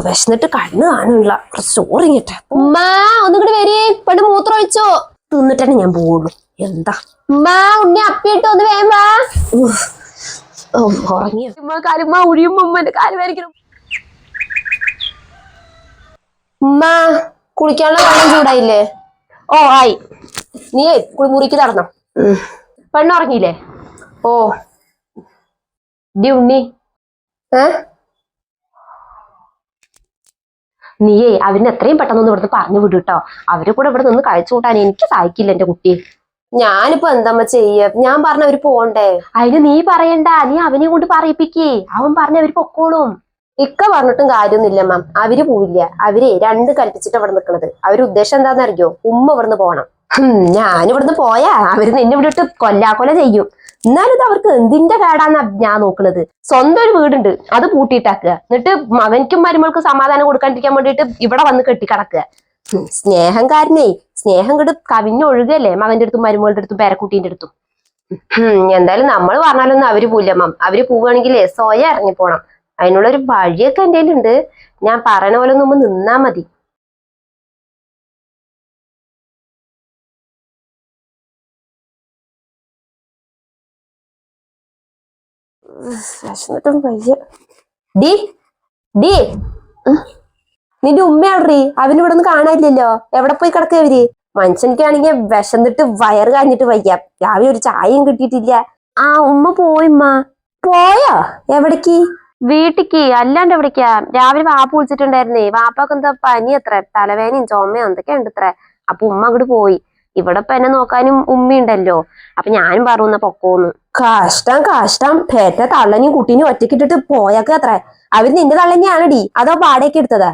വിശന്നിട്ട് കണ്ണ് കാണുന്നില്ല. ചോറിങ്ങട്ടെ. ഉമ്മ ഒന്നുകൂടി വരി. പെണ്ണ് മൂത്രം ഒഴിച്ചോ. തിന്നിട്ടന്നെ ഞാൻ പോവുള്ളൂ. എന്താ ഉമ്മ ഉണ്ണി അപ്പിയിട്ട് ഒന്ന് വേഗം വാ. ഉറങ്ങിയ കാലുമ്മ ഉഴിയുമ്പോ ഉമ്മന്റെ കാല് വരയ്ക്കണം. ഉമ്മ കുളിക്കാനുള്ള വെള്ളം ചൂടായില്ലേ? ഓ ആയി. നീ മുറിക്ക് നടന്നോ. പെണ്ണ് ഉറങ്ങിയില്ലേ? ഓ ഡി ഉണ്ണി നീയേ അവരിന് എത്രയും പെട്ടെന്ന് ഇവിടുന്ന് പറഞ്ഞു വിടൂ കേട്ടോ. അവരെ കൂടെ ഇവിടെ നിന്ന് കഴിച്ചു കൂട്ടാൻ എനിക്ക് സഹായിക്കില്ല എന്റെ കുട്ടി. ഞാനിപ്പോ എന്താ ചെയ്യ? ഞാൻ പറഞ്ഞ അവര് പോണ്ടേ? അതിന് നീ പറയണ്ട, നീ അവനെ കൊണ്ട് പറയിപ്പിക്കേ. അവൻ പറഞ്ഞ അവര് പൊക്കോളും. ഇക്ക പറഞ്ഞിട്ടും കാര്യമൊന്നുമില്ല മാം. അവര് പോവില്ല. അവര് രണ്ട് കൽപ്പിച്ചിട്ട് ഇവിടെ നിൽക്കണത്. അവരുടെ ഉദ്ദേശം എന്താന്ന് അറിയോ? ഉമ്മ ഇവിടുന്ന് പോണം. ഞാനിവിടുന്ന് പോയാ അവര് നിന്നെ വിട്ടിട്ട് കൊല്ലാക്കൊല ചെയ്യും. എന്നാലും ഇത് അവർക്ക് എന്തിന്റെ കേടാന്നാ ഞാൻ നോക്കണത്. സ്വന്തം ഒരു വീടുണ്ട്, അത് പൂട്ടിയിട്ടാക്കുക. എന്നിട്ട് മകനിക്കും മരുമകൾക്കും സമാധാനം കൊടുക്കാണ്ടിരിക്കാൻ വേണ്ടിയിട്ട് ഇവിടെ വന്ന് കെട്ടിക്കിടക്കുക. സ്നേഹംകാരനേ സ്നേഹം കിട്ട് കവിഞ്ഞൊഴുകല്ലേ മകന്റെ അടുത്തും മരുമകളുടെ അടുത്തും പേരക്കുട്ടീന്റെ അടുത്തും. എന്തായാലും നമ്മൾ പറഞ്ഞാലൊന്നും അവര് പോവില്ല മാം. അവര് പോവുകയാണെങ്കിലേ സ്വയം ഇറങ്ങിപ്പോണം. അതിനുള്ളൊരു വഴിയൊക്കെ എൻ്റെ കയ്യിലുണ്ട്. ഞാൻ പറയണ പോലെ ഒന്ന് നിന്നാ മതി. ഡി ഡി നിന്റെ ഉമ്മയാടറി. അവനിവിടെ ഒന്നും കാണാനില്ലല്ലോ. എവിടെ പോയി കിടക്കുക അവര്? മനുഷ്യനിക്കാണെങ്കിൽ വിശന്നിട്ട് വയറ് കാഞ്ഞിട്ട് വയ്യ. രാവിലെ ഒരു ചായയും കിട്ടിയിട്ടില്ല. ആ ഉമ്മ പോയിമ്മ. പോയോ? എവിടേക്ക്? വീട്ടിക്ക്. അല്ലാണ്ട് എവിടേക്കാ? രാവിലെ വാപ്പ വിളിച്ചിട്ടുണ്ടായിരുന്നേ. വാപ്പാക്ക് എന്താ പനി അത്ര, തലവേനയും ചുമയോ എന്തൊക്കെയാ ഉണ്ട് അത്ര. അപ്പൊ ഉമ്മ അങ്ങോട്ട് പോയി. ഇവിടെ ഇപ്പൊ എന്നെ നോക്കാനും ഉമ്മയുണ്ടല്ലോ. അപ്പൊ ഞാനും പറയുന്ന പൊക്കോന്ന്. കഷ്ടം കഷ്ടം. പേറ്റ തള്ളനെയും കുട്ടീനെയും ഒറ്റക്കിട്ടിട്ട് പോയാക്ക് അത്ര. അവര് നിന്റെ തള്ളനെയാണടി അതോ പാടേക്ക് എടുത്തതാ?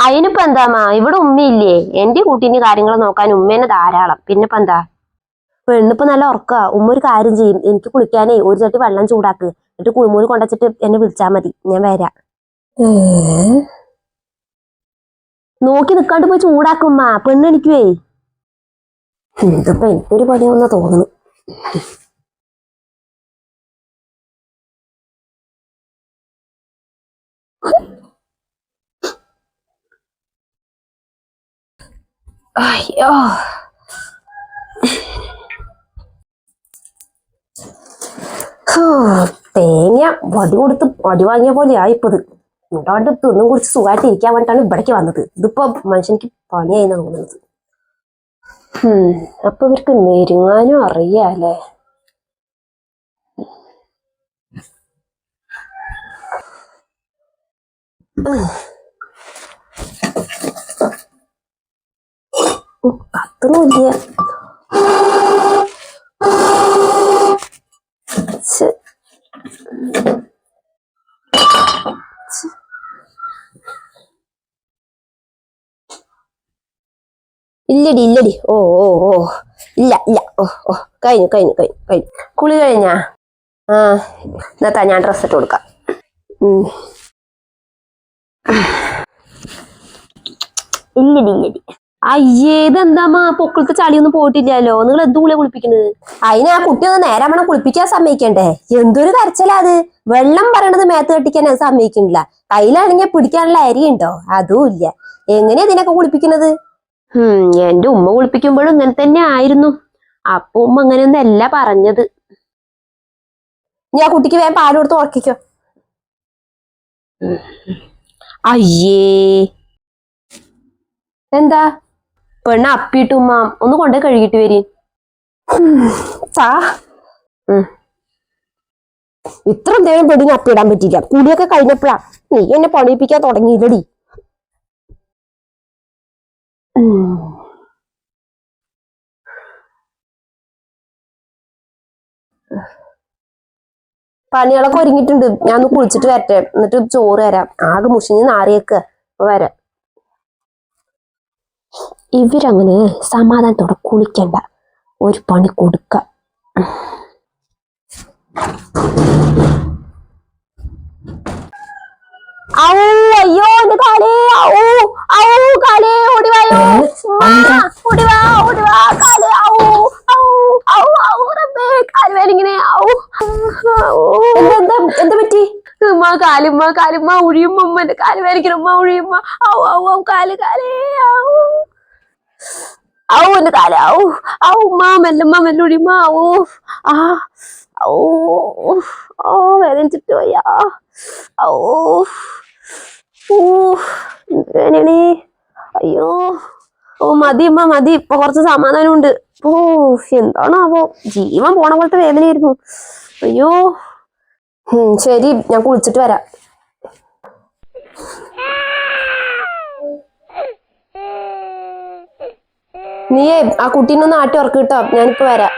അതിനിപ്പോ എന്താമാ, ഇവിടെ ഉമ്മയില്ലേ. എന്റെ കുട്ടീന്റെ കാര്യങ്ങൾ നോക്കാൻ ഉമ്മേനെ ധാരാളം. പിന്നിപ്പോ എന്താ? പെണ്ണിപ്പോ നല്ല ഉറക്ക. ഉമ്മ ഒരു കാര്യം ചെയ്യും, എനിക്ക് കുളിക്കാനേ ഒരു ചട്ടി വെള്ളം ചൂടാക്ക്. എന്നിട്ട് കുളിമൂല് കൊണ്ടുവച്ചിട്ട് എന്നെ വിളിച്ചാ മതി, ഞാൻ വരാം. നോക്കി നിക്കാണ്ട് പോയി ചൂടാക്കുമ്മ. പെണ്ണ് എനിക്കുവേ. ഇതിപ്പോ എനിക്കൊരു പണിയാവുന്ന തോന്നുന്നു. അയ്യോ, തേങ്ങ വടി കൊടുത്ത് വടി വാങ്ങിയ പോലെ ആയിപ്പത്. ഇങ്ങോട്ട് തിന്നും കുറിച്ച് സുഖമായിട്ട് ഇരിക്കാൻ വേണ്ടിയിട്ടാണ് ഇവിടേക്ക് വന്നത്. ഇതിപ്പോ മനുഷ്യനിക്ക് പണിയായി തോന്നുന്നത്. അപ്പൊ ഇവർക്ക് നെരുങ്ങാനും അറിയാലേ. കത്തുന്നില്ല. ഇല്ലടി ഇല്ലടി. ഓ ഓ ഓ ഇല്ല ഇല്ല. ഓ ഓ കഴിഞ്ഞു കഴിഞ്ഞു കഴിഞ്ഞു കഴിഞ്ഞു. കുളി കഴിഞ്ഞാ? എന്നാ ഞാൻ ഡ്രസ് ഇട്ട് കൊടുക്കാം. ഇല്ലടി ഇല്ലടി. അയ്യേ, ഇതെന്താ പൊക്കിളത്തെ ചളിയൊന്നും പോയിട്ടില്ലല്ലോ. നിങ്ങൾ എന്ത് കുളിയാ കുളിപ്പിക്കുന്നത്? അതിന് ആ കുട്ടി ഒന്ന് നേരമണം കുളിപ്പിക്കാൻ സമ്മതിക്കണ്ടേ? എന്തൊരു കരച്ചിലാ അത്. വെള്ളം പറയണത് മേത്ത് കെട്ടിക്കാൻ അത് സമ്മതിക്കണില്ല. കയ്യിലാണെങ്കിൽ പിടിക്കാനുള്ള അരിയുണ്ടോ? അതും ഇല്ല. എങ്ങനെയാ ഇതിനൊക്കെ കുളിപ്പിക്കുന്നത്? എന്റെ ഉമ്മ കുളിപ്പിക്കുമ്പോഴും ഇങ്ങനെ തന്നെ ആയിരുന്നു. അപ്പൊ ഉമ്മ അങ്ങനെയൊന്നും അല്ല പറഞ്ഞത്. ഞാൻ കുട്ടിക്ക് വേഗം പാല് കൊടുത്ത് ഉറക്കിക്കോ. അയ്യേ, എന്താ? പെണ്ണ അപ്പിയിട്ടു ഉമ്മ. ഒന്ന് കൊണ്ടേ കഴുകിട്ട് വരി. ഇത്ര നേരം പെണ്ണിന് അപ്പിടാൻ പറ്റില്ല. കുടിയൊക്കെ കഴിഞ്ഞപ്പോഴാ നീ എന്നെ പണിയിപ്പിക്കാൻ തുടങ്ങിയില്ലടി. പണികളൊക്കെ ഒരുങ്ങിയിട്ടുണ്ട്. ഞാൻ ഒന്ന് കുളിച്ചിട്ട് വരട്ടെ, എന്നിട്ട് ചോറ് തരാം. ആകെ മുഷിഞ്ഞ് നാറിയേക്ക്. വരാം. ഇവരങ്ങനെ സമാധാനത്തോടെ കുളിക്കണ്ട, ഒരു പണി കൊടുക്ക. അയ്യോ എന്റെ കാലേ. കാലേ ഓടിവായോ. ഓടിവാ ഓടിവാ. കാലേ കാലുവേനിങ്ങനെ. എന്താ പറ്റി? കാലുമ്മ കാലുമ്മ ഉഴി ഉമ്മ ഉമ്മന്റെ കാല് വേദനിക്കണം ഉമ്മ ഒഴിയുമ്മ ഔ ഔ ഔ കാല് കാലേ ഔ എന്റെ കാല ഔ ഔ ഉമ്മ മെല്ലെ ഒഴിയുമ്മ ഔ ആ ഔ ഓ വേദനിച്ചിട്ട് വയ്യ ഔ വേദനയാണേ അയ്യോ ഓ മതി ഉമ്മ മതി ഇപ്പൊ കുറച്ച് സമാധാനമുണ്ട് ഓ എന്താണാവോ ജീവൻ പോണ പോലത്തെ വേദനയായിരുന്നു അയ്യോ ശരി ഞാൻ കുളിച്ചിട്ട് വരാം. നീയേ ആ കുട്ടീനെ ഒന്ന് ആട്ടി ഉറക്കി കിട്ടോ, ഞാനിപ്പോ വരാം.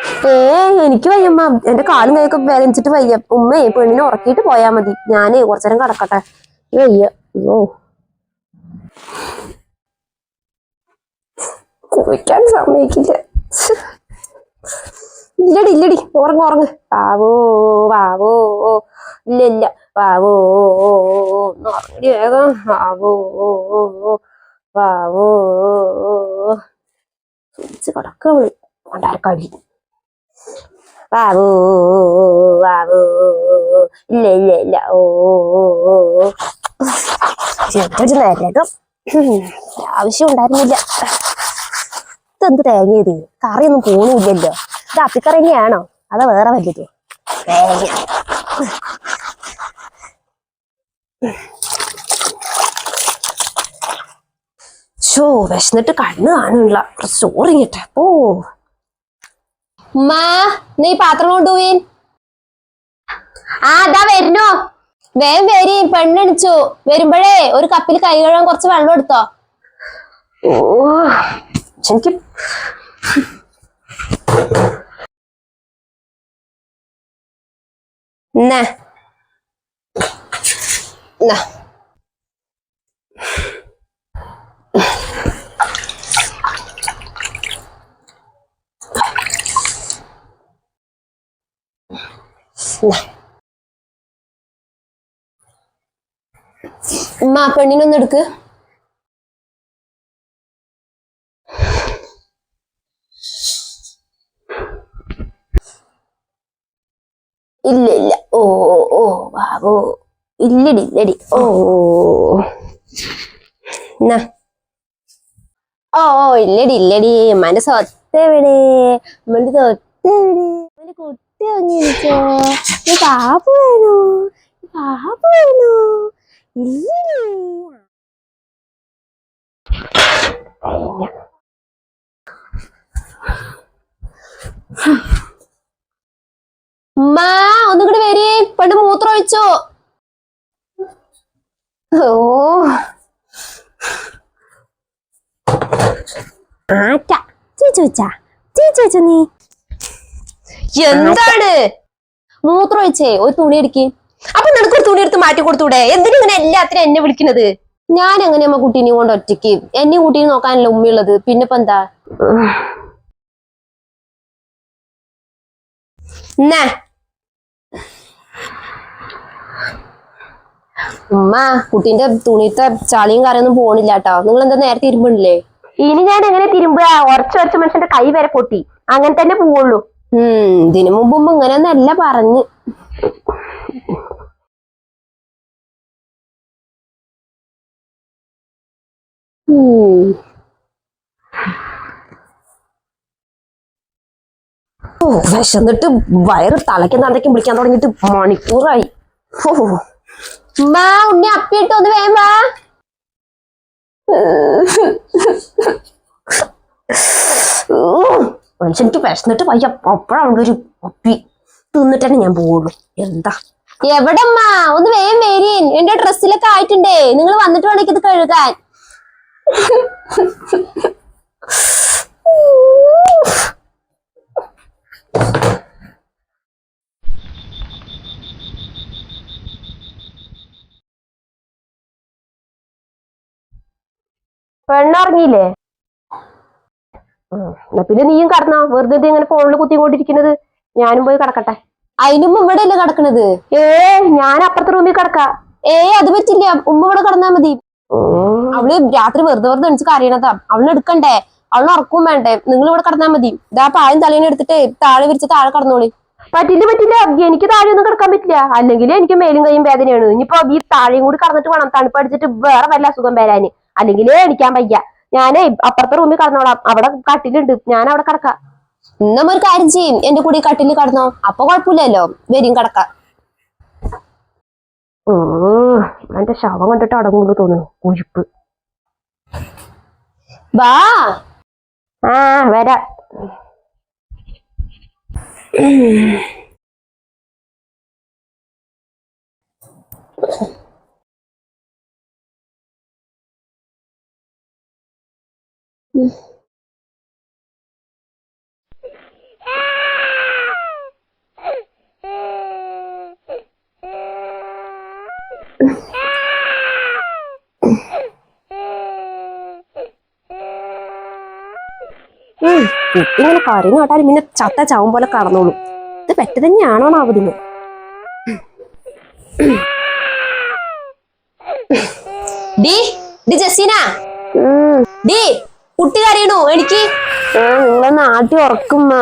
എനിക്ക് വയ്യമ്മ എന്റെ കാലും കൈയൊക്കെ വേദനിച്ചിട്ട് വയ്യ ഉമ്മയെ പെണ്ണിനെ ഉറക്കിയിട്ട് പോയാ മതി ഞാനേ കുറച്ചേരം കിടക്കട്ടെ വയ്യ അയ്യോ കുളിക്കാൻ സമ്മതിക്കില്ല. ഇല്ലടി ഉറങ്ങ് വാവോ വാവോ ഇല്ല വാവോ ഒന്ന് ഉറങ്ങി വേഗം വാവോ വാവോ കിടക്കവള് കൊണ്ടാരക്കടി വാവോ വാവോ ഇല്ല ഓ എന്തൊരു നരകം ആവശ്യം ഉണ്ടായിരുന്നില്ല. ഇതെന്ത് തേങ്ങ ഇത് കറിയൊന്നും പോണില്ലല്ലോ. ഇത് അപ്പിക്കറി തന്നെയാണോ അതോ വേറെ വല്ലതോ തേങ്ങ. ഷോ വിശന്നിട്ട് കണ്ണ് കാണുന്നില്ല. ചോറിങ്ങട്ടെ ഓ ഉമ്മാ നീ പാത്രം കൊണ്ടുപോയി. അതാ വരുന്നോ വേഗം വരി പെണ്ണെണിച്ചു. വരുമ്പോഴേ ഒരു കപ്പിൽ കൈ കഴുകാൻ കുറച്ച് വെള്ളം എടുത്തോ. ഓ എനിക്ക് എന്നാ ഉമ്മ പെണ്ണിനൊന്ന് എടുക്ക്. ഇല്ല ഓ ഓ ബാബോ ഇല്ലടി ഓ ഓ ഇല്ലടി ഉമ്മാന്റെ സ്വത്തെവിടെ ഉമ്മന്റെ സ്വത്തെവിടെ ഉമ്മന്റെ കുട്ടി അങ്ങിരിച്ചോ പാപ്പ് വേണോ ഇല്ലടി ഉമ്മ ഒന്നും കൂടി വരി പെണ്ണ് മൂത്രം ഒഴിച്ചോ. ഓ ചേച്ചി നീ എന്താണ് മൂത്രം ഒഴിച്ചേ ഒരു തുണി എടുക്കി. അപ്പൊ നിനക്കൊരു തുണി എടുത്ത് മാറ്റി കൊടുത്തൂടെ? എന്തിനിങ്ങനെ എല്ലാത്തിനും എന്നെ വിളിക്കുന്നത്? ഞാൻ എങ്ങനെയമ്മ കുട്ടീനെയും കൊണ്ട് ഒറ്റയ്ക്ക് എന്നെയും കുട്ടീനെ നോക്കാനല്ല ഉമ്മയുള്ളത്. പിന്നിപ്പോ എന്താ എന്നാ ഉമ്മ കുട്ടീന്റെ തുണിത്തെ ചളിയും കറിയൊന്നും പോണില്ല കേട്ടോ. നിങ്ങൾ എന്താ നേരത്തെ ഇരുമ്പണില്ലേ? ഇനി ഞാൻ എങ്ങനെ തിരുമ്പുക? ഉറച്ച മനുഷ്യന്റെ കൈ വരെ പൊട്ടി. അങ്ങനെ തന്നെ പോവുള്ളൂ. ഇതിനു മുമ്പ് ഇങ്ങനെയൊന്നല്ല പറഞ്ഞ്. ഓ വിശന്നിട്ട് വയറ് തലയ്ക്കും തന്തയ്ക്കും പിടിക്കാൻ തുടങ്ങിയിട്ട് മണിക്കൂറായി. ഉണ്ണി അപ്പിയിട്ട് ഒന്ന് വേഗം വാ. മനുഷ്യനിക്ക് വിശന്നിട്ട് വയ്യ. അപ്പോഴാണ് ഒരു അപ്പി തിന്നിട്ടന്നെ ഞാൻ പോവുള്ളൂ. എന്താ എവിടമ്മ ഒന്ന് വേഗം വരീൻ. എന്റെ ഡ്രസ്സിലൊക്കെ ആയിട്ടുണ്ടേ. നിങ്ങൾ വന്നിട്ട് വേണമെങ്കിൽ ഇത് കഴുകാൻ. പെണ്ണുറങ്ങിയില്ലേ? പിന്നെ നീയും കടന്നോ? വെറുതെ ഇങ്ങനെ ഫോണിൽ കുത്തിക്കൊണ്ടിരിക്കുന്നത്. ഞാനും പോയി കിടക്കട്ടെ. അതിനുമ്പ് ഇവിടെ അല്ലേ കിടക്കണത്? ഞാൻ അപ്പുറത്തെ റൂമിൽ കിടക്കാം. അത് പറ്റില്ല. ഉമ്മ ഇവിടെ കിടന്നാ മതി. അവള് രാത്രി വെറുതെ എണിച്ച് കരയണതാ. അവളിനെ എടുക്കണ്ടേ? അവളിനെ ഉറക്കും വേണ്ടേ? നിങ്ങൾ ഇവിടെ കിടന്നാ മതി. ഇതാ പായം തലേനെ എടുത്തിട്ട് താഴെ വിരിച്ച് താഴെ കിടന്നോളി. പറ്റില്ല പറ്റില്ല, എനിക്ക് താഴെ ഒന്നും കിടക്കാൻ പറ്റില്ല. അല്ലെങ്കിൽ എനിക്ക് മേലും കൈയും വേദനയാണ്. ഇനിയിപ്പോ ഈ താഴെയും കൂടി കടന്നിട്ട് വേണം തണുപ്പടിച്ചിട്ട് വേറെ വല്ല അസുഖം വരാന്. അല്ലെങ്കിൽ എണിക്കാൻ വയ്യ. ഞാനേ അപ്പുറത്തെ റൂമിൽ കടന്നോളാം, അവിടെ കട്ടിലുണ്ട്, ഞാൻ അവിടെ കിടക്കാം. ഇന്നമ്മ ഒരു കാര്യം ചെയ്യും, എന്റെ കൂടി കട്ടില് കടന്നോ, അപ്പൊ കുഴപ്പമില്ലല്ലോ, വരും കിടക്കാം. എന്റെ ശവം കണ്ടിട്ട് അടങ്ങുള്ളൂ തോന്നുന്നു, കുഴിപ്പ്. വാ. ആ വരാ. ഇങ്ങനെ കരഞ്ഞു കേട്ടാലും പിന്നെ ചത്ത ചാവും പോലെ കടന്നോളൂ. ഇത് പെറ്റ തന്നെയാണോ നാവതിന്? കുട്ടി കരയണോ? എനിക്ക് നിങ്ങളൊന്ന് ആട്ടി ഉറക്കുമ്മ.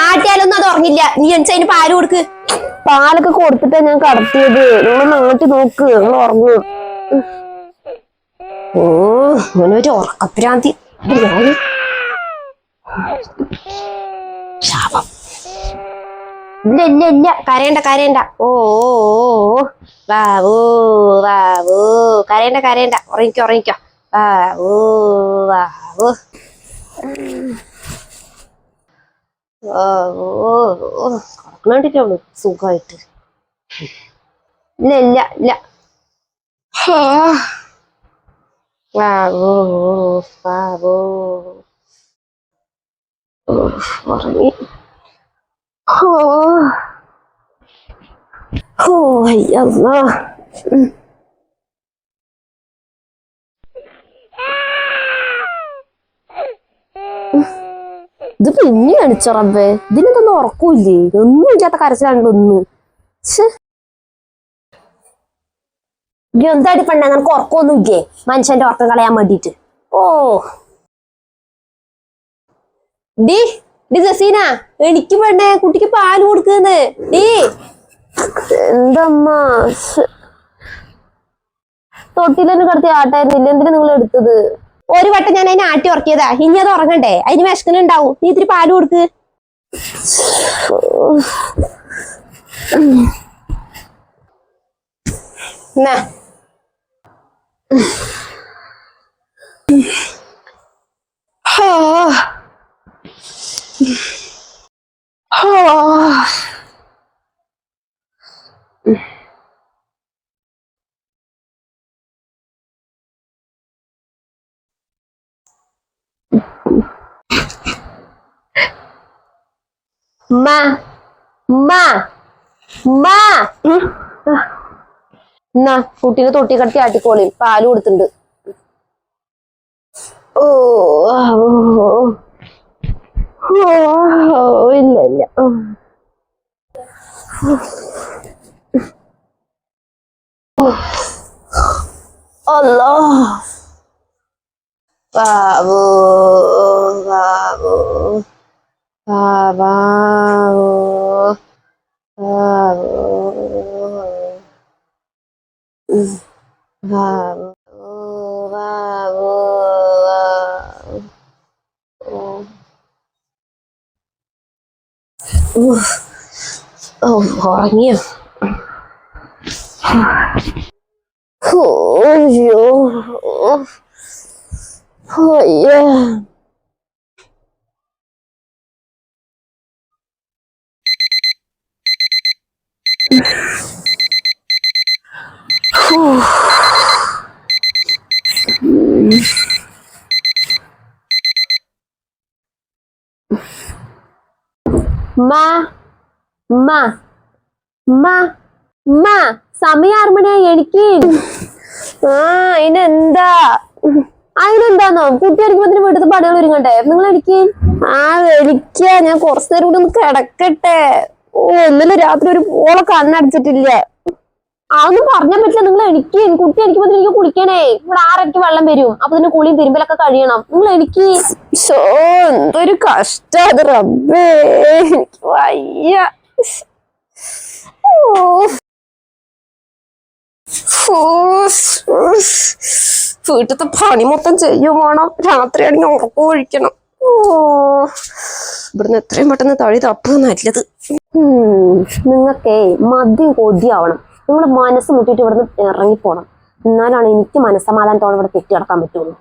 ആട്ടിയാലൊന്നും അത് ഉറങ്ങില്ല. നീ അതിന് പാല് കൊടുക്ക്. പാലൊക്കെ കൊടുത്തിട്ടാ ഞാൻ കടത്തിയത്. നിങ്ങളൊന്ന് ആട്ടി നോക്ക്, നിങ്ങൾ ഉറങ്ങും. ഓ അങ്ങനെ ഒരു ഉറക്കപ്രാന്തി. ശാപം. ഇല്ല ഇല്ല ഇല്ല, കരയണ്ട കരയണ്ട. ഓ വാവൂ വാവൂ, കരയണ്ട കരയണ്ട, ഉറങ്ങിക്കോ ഉറങ്ങിക്കോ. വാവൂ വാവൂ കടക്കണ്ടിട്ടുള്ളു സുഖമായിട്ട്. ഇല്ല ഇല്ല ഇല്ല. വാവൂ വാവൂ ഉറങ്ങി. അയ്യല്ലാ. ഇത് പിന്നെ കാണിച്ചോ റബ്ബേ, ഇതിനെന്തൊന്നും ഉറക്കൂല്ലേ? ഒന്നും ഇല്ലാത്ത കരച്ചിലാണല്ലോ ഒന്ന്. എന്താടി പെണ്ണ, നിനക്ക് ഉറക്കമൊന്നും ഇല്ലേ മനുഷ്യന്റെ ഉറക്കം കളയാൻ വേണ്ടിട്ട്? ഓ ഡി ഡി ജസീന, എനിക്ക് പെണ്ണേ, കുട്ടിക്ക് പാല് കൊടുക്കുന്ന്. ഡീ എന്തമ്മ, തൊട്ടിലെന്നെ കിടത്തി ആട്ടായിരുന്നില്ല, എന്തിനാ നിങ്ങൾ എടുത്തത്? ഒരു വട്ടം ഞാൻ അതിനെ ആട്ടി ഉറക്കിയതാ, ഇനി അത് ഉറങ്ങണ്ടേ? അതിന് വിശക്കനുണ്ടാവും, നീ ഇത്തിരി പാല് കൊടുക്ക്. എന്നാ കുട്ടീനെ തൊട്ടി കടത്തി ആട്ടിക്കോളി, പാല് കൊടുത്തിട്ടുണ്ട്. ഓ ഇല്ല ഇല്ല. അല്ലാ ബാബു ബാബു ബാബു ബാബു ബാബു. ഉറങ്ങിയോ? അയ്യോ അയ്യ. സമയം 6 മണിയായി, എനിക്ക്. അതിനെന്താ? അതിനെന്താന്നോ, കുട്ടി അടിക്കുമ്പോ വീട്ടിൽ പണികൾ ഒരുങ്ങണ്ടേ? നിങ്ങൾ എനിക്ക് ഞാൻ കുറച്ചു നേരം കൂടി ഒന്ന് കിടക്കട്ടെ. ഇന്നലെ രാത്രി ഒരു പോളെ കണ്ണടച്ചിട്ടില്ല. അതൊന്നും പറഞ്ഞാൽ പറ്റില്ല. നിങ്ങൾ എനിക്ക് കുട്ടി അടിക്കുമ്പോ എനിക്ക് കുളിക്കണേ. ഇവിടെ 6:30 വെള്ളം വരും, അപ്പൊ ഇതിന് കുളിയും തിരുമ്പലൊക്കെ കഴിയണം. നിങ്ങൾ എനിക്ക് എന്തൊരു കഷ്ടം അത് റബ്ബേ, എനിക്ക് വയ്യ. വീട്ടിലത്തെ പണി മൊത്തം ചെയ്യും വേണം, രാത്രിയാണെങ്കിൽ ഉറക്കം ഒഴിക്കണം. ഇവിടുന്ന് എത്രയും പെട്ടെന്ന് തഴി തപ്പുക നല്ലത്. നിങ്ങൾക്കേ മദ്യം കൊതിയാവണം. നിങ്ങളുടെ മനസ്സ് മുട്ടിയിട്ട് ഇവിടുന്ന് ഇറങ്ങിപ്പോണം. എന്നാലാണ് എനിക്ക് മനസ്സമാധാനത്തോടെ ഇവിടെ കെട്ടി കിടക്കാൻ പറ്റുള്ളൂ.